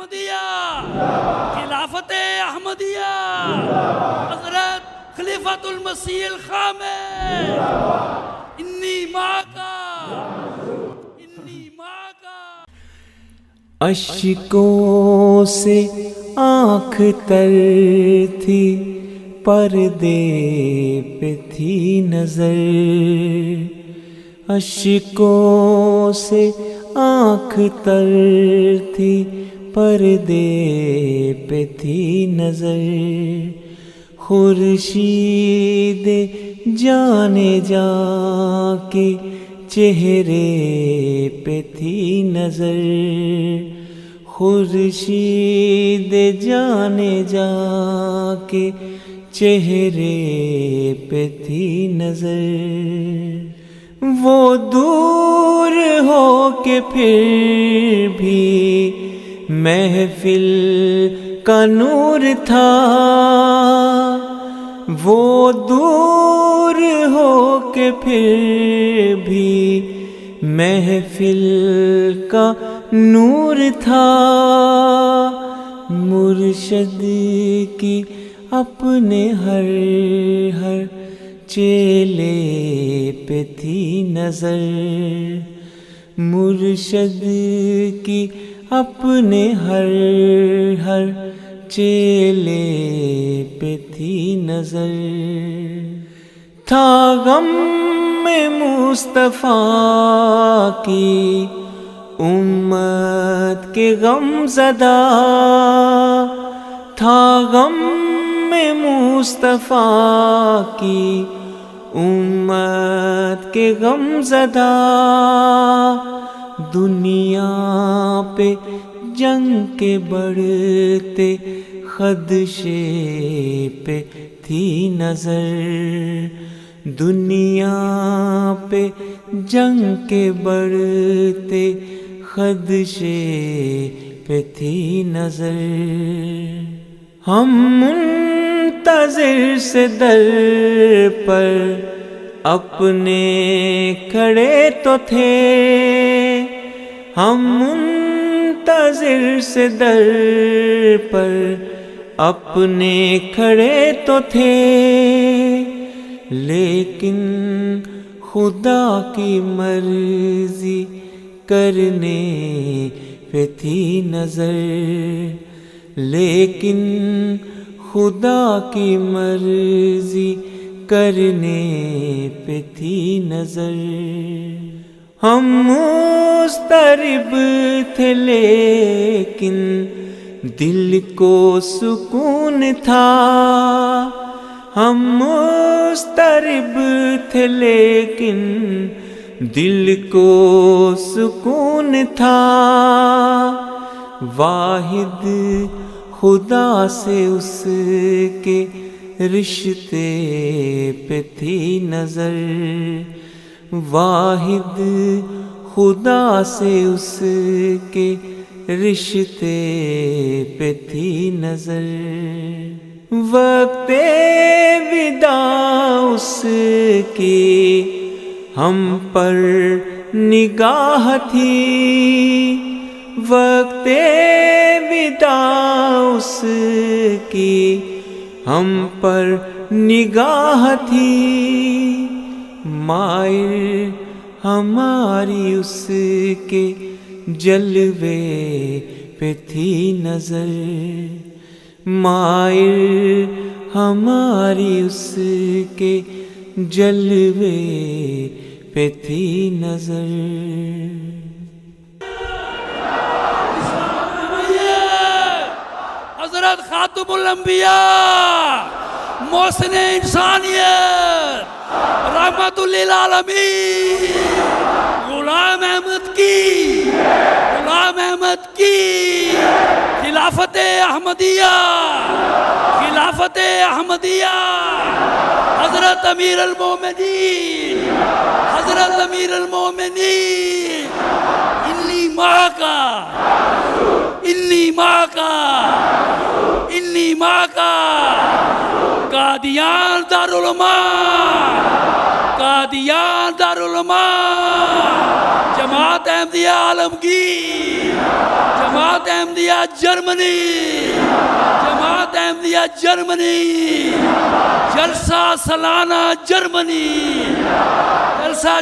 احمدیہ، خلافت احمدیہ، حضرت خلیفۃ المسیح الخامس، انی معاکا، انی معاکا۔ اشکوں سے آنکھ تر تھی، پردے پہ تھی نظر، اشکوں سے آنکھ تر تھی، پردے پہ تھی نظر، خورشید جانے جا کے چہرے پہ تھی نظر، خورشید جانے جا کے چہرے پہ تھی نظر، وہ دور ہو کے پھر بھی محفل کا نور تھا، وہ دور ہو کے پھر بھی محفل کا نور تھا، مرشد کی اپنے ہر چیلے پہ تھی نظر، مرشد کی اپنے ہر چیلے پہ تھی نظر، تھا غم میں مصطفیٰ کی امت کے غم زدہ، تھا غم میں مصطفیٰ کی امت کے غم زدہ، دنیا پہ جنگ کے بڑھتے خدشے پہ تھی نظر، دنیا پہ جنگ کے بڑھتے خدشے پہ تھی نظر، ہم منتظر سے در پر اپنے کھڑے تو تھے، ہم منتظر سے در پر اپنے کھڑے تو تھے، لیکن خدا کی مرضی کرنے پہ تھی نظر، لیکن خدا کی مرضی کرنے پہ تھی نظر، ہم مضطرب تھے لیکن دل کو سکون تھا، ہم مضطرب تھے لیکن دل کو سکون تھا، واحد خدا سے اس کے رشتے پہ تھی نظر، واحد خدا سے اس کے رشتے پہ تھی نظر، وقت وداع اس کی ہم پر نگاہ تھی، وقت وداع اس کی ہم پر نگاہ تھی، مائل ہماری اس کے جلوے پہ تھی نظر، مائل ہماری اس کے جلوے پہ تھی نظر۔ حضرت خاتم الانبیاء، محسن انسانیت، رحمت للعالمین، غلام احمد کی خلافت احمدیہ، خلافت احمدیہ، حضرت امیر المومنین، حضرت امیر المومنین، انی معاکا، انی معاکا، انی معاکا، قادیان دارالعلوماء، قادیان دارالعلوماء، جماعت احمدیہ عالمگیر، جماعت احمدیہ جرمنی، جماعت احمدیہ جرمنی، جلسہ سالانہ جرمنی، جلسہ